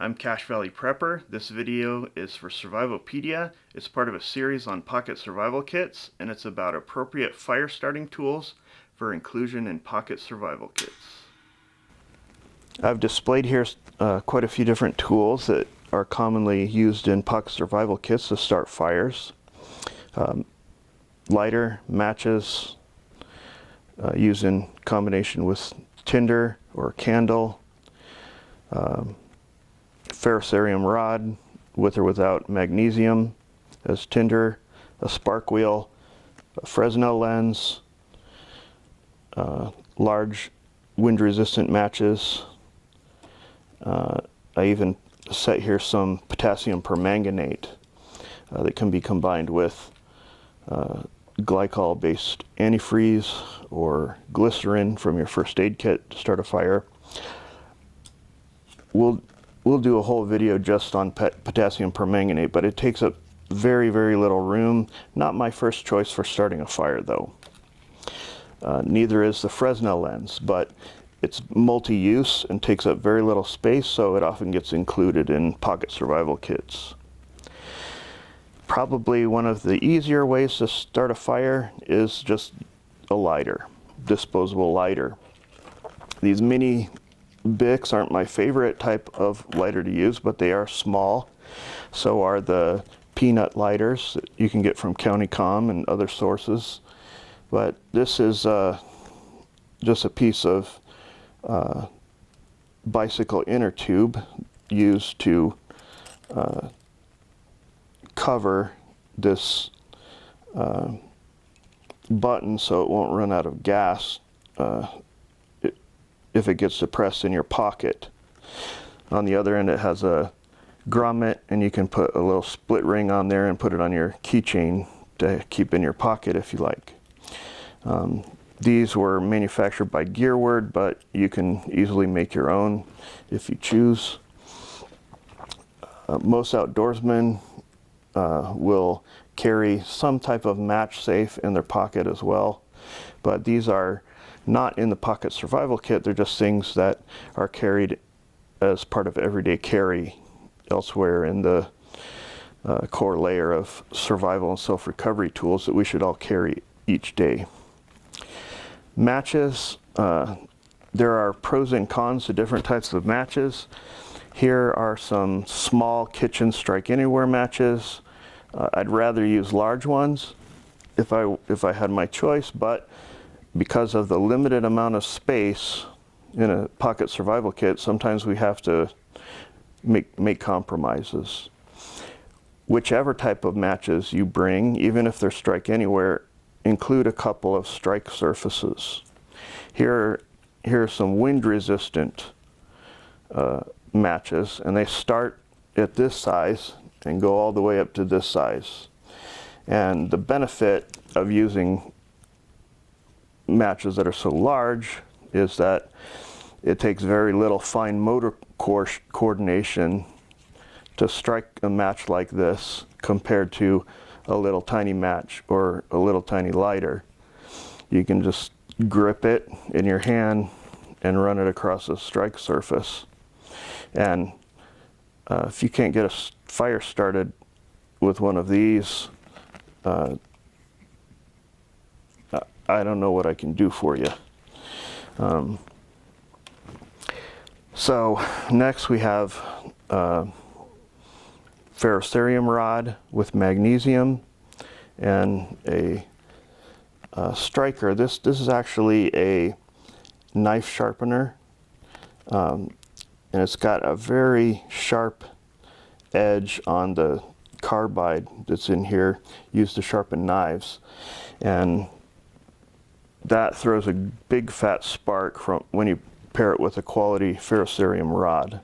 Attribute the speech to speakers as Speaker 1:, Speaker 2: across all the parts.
Speaker 1: I'm Cache Valley Prepper. This video is for Survivalopedia. It's part of a series on pocket survival kits, and it's about appropriate fire starting tools for inclusion in pocket survival kits. I've displayed here quite a few different tools that are commonly used in pocket survival kits to start fires. Lighter, matches, used in combination with tinder or candle, ferrocerium rod with or without magnesium as tinder, a spark wheel, a Fresnel lens, large wind resistant matches. I even set here some potassium permanganate that can be combined with glycol based antifreeze or glycerin from your first aid kit to start a fire. We'll do a whole video just on potassium permanganate, but it takes up very little room. Not my first choice for starting a fire though. Neither is the Fresnel lens, but it's multi-use and takes up very little space, so it often gets included in pocket survival kits. Probably one of the easier ways to start a fire is just a lighter, disposable lighter. These mini Bics aren't my favorite type of lighter to use, but they are small. So are the peanut lighters that you can get from County Com and other sources. But this is just a piece of bicycle inner tube used to cover this button so it won't run out of gas if it gets depressed in your pocket. On the other end it has a grommet, and you can put a little split ring on there and put it on your keychain to keep in your pocket if you like. These were manufactured by Gearword, but you can easily make your own if you choose. Most outdoorsmen will carry some type of match safe in their pocket as well, but these are not in the pocket survival kit. They're just things that are carried as part of everyday carry elsewhere in the core layer of survival and self-recovery tools that we should all carry each day. Matches, there are pros and cons to different types of matches. Here are some small kitchen strike anywhere matches. I'd rather use large ones if I had my choice, but because of the limited amount of space in a pocket survival kit, sometimes we have to make compromises. Whichever type of matches you bring, even if they're strike anywhere, include a couple of strike surfaces. Here are some wind resistant matches, and they start at this size and go all the way up to this size. And the benefit of using matches that are so large is that it takes very little fine motor coordination to strike a match like this compared to a little tiny match or a little tiny lighter. You can just grip it in your hand and run it across a strike surface. And if you can't get a fire started with one of these, I don't know what I can do for you. So next we have ferrocerium rod with magnesium and a striker. This is actually a knife sharpener, and it's got a very sharp edge on the carbide that's in here, used to sharpen knives, and that throws a big fat spark from when you pair it with a quality ferrocerium rod.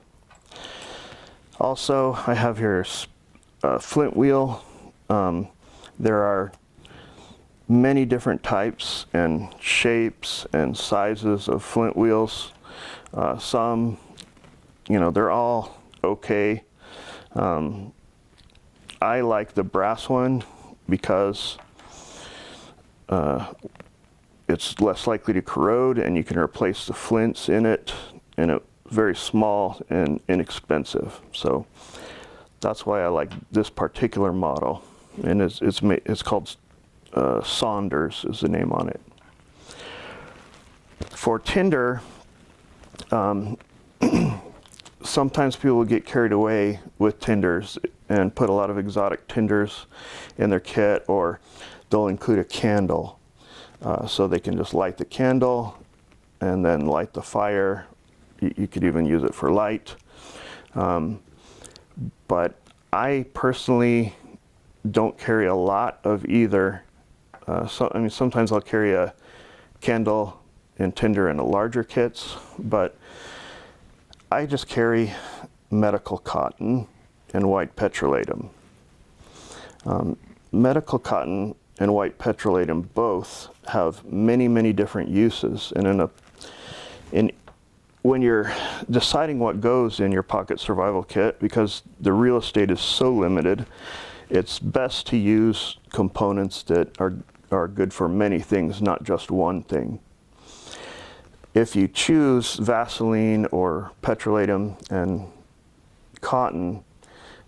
Speaker 1: Also, I have here a flint wheel. There are many different types and shapes and sizes of flint wheels. Some, they're all okay. I like the brass one because it's less likely to corrode, and you can replace the flints in it, and it very small and inexpensive. So that's why I like this particular model, and it's called Saunders is the name on it. For tinder, sometimes people get carried away with tinders and put a lot of exotic tinders in their kit, or they'll include a candle. So they can just light the candle and then light the fire. You could even use it for light. But I personally don't carry a lot of either. I mean, sometimes I'll carry a candle and tinder in the larger kits, but I just carry medical cotton and white petrolatum. Medical cotton and white petrolatum both have many, many different uses, and when you're deciding what goes in your pocket survival kit, because the real estate is so limited, it's best to use components that are good for many things, not just one thing. If you choose Vaseline or petrolatum and cotton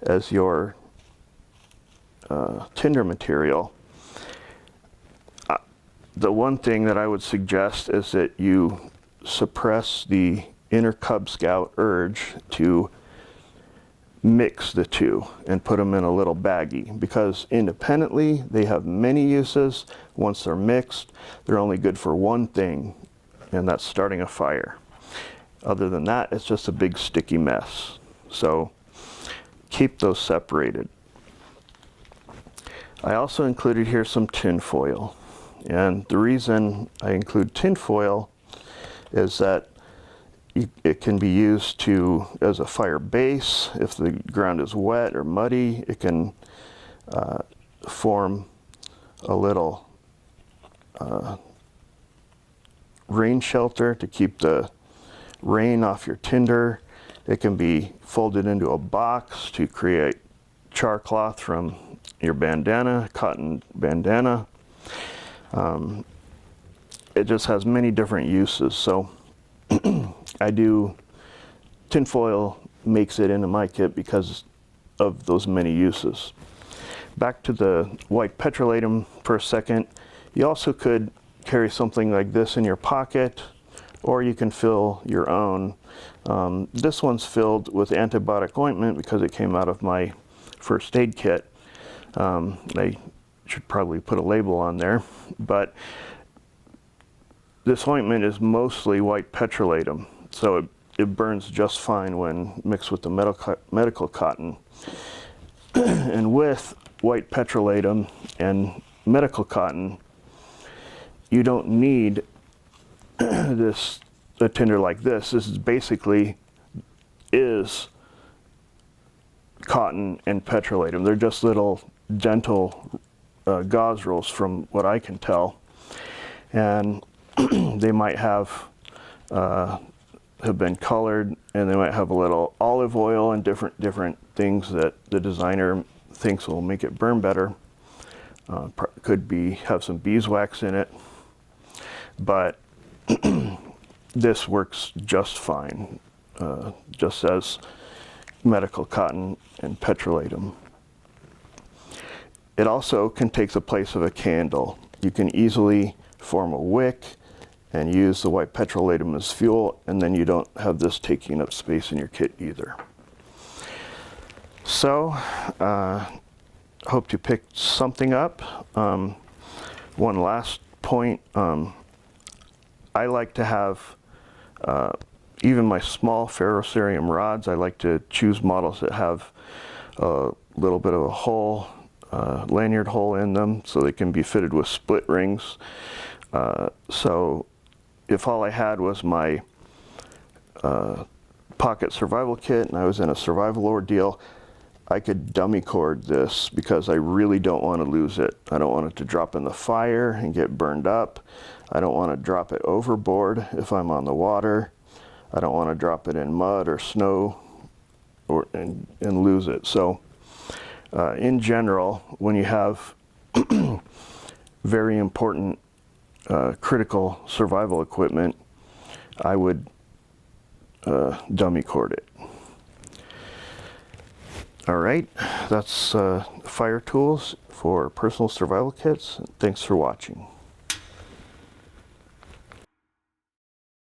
Speaker 1: as your tinder material, the one thing that I would suggest is that you suppress the inner Cub Scout urge to mix the two and put them in a little baggie, because independently they have many uses. Once they're mixed, they're only good for one thing, and that's starting a fire. Other than that, it's just a big sticky mess. So keep those separated. I also included here some tin foil, and the reason I include tin foil is that it can be used as a fire base. If the ground is wet or muddy, it can form a little rain shelter to keep the rain off your tinder. It can be folded into a box to create char cloth from your bandana, cotton bandana. It just has many different uses. So tinfoil makes it into my kit because of those many uses. Back to the white petrolatum for a second. You also could carry something like this in your pocket, or you can fill your own. This one's filled with antibiotic ointment because it came out of my first aid kit. I should probably put a label on there, but this ointment is mostly white petrolatum, so it burns just fine when mixed with the medical cotton. And with white petrolatum and medical cotton, you don't need a tinder like this. This is basically cotton and petrolatum. They're just little dental gauze rolls from what I can tell, and they might have been colored, and they might have a little olive oil and different things that the designer thinks will make it burn better. Could have some beeswax in it, but this works just fine, just as medical cotton and petrolatum. It also can take the place of a candle. You can easily form a wick and use the white petrolatum as fuel, and then you don't have this taking up space in your kit either. So, hope you picked something up. One last point, I like to have, even my small ferrocerium rods, I like to choose models that have a little bit of a hole, lanyard hole in them, so they can be fitted with split rings. So if all I had was my pocket survival kit and I was in a survival ordeal, I could dummy cord this because I really don't want to lose it. I don't want it to drop in the fire and get burned up. I don't want to drop it overboard if I'm on the water. I don't want to drop it in mud or snow and lose it. So in general, when you have very important critical survival equipment, I would dummy cord it. Alright, that's fire tools for personal survival kits. Thanks for watching.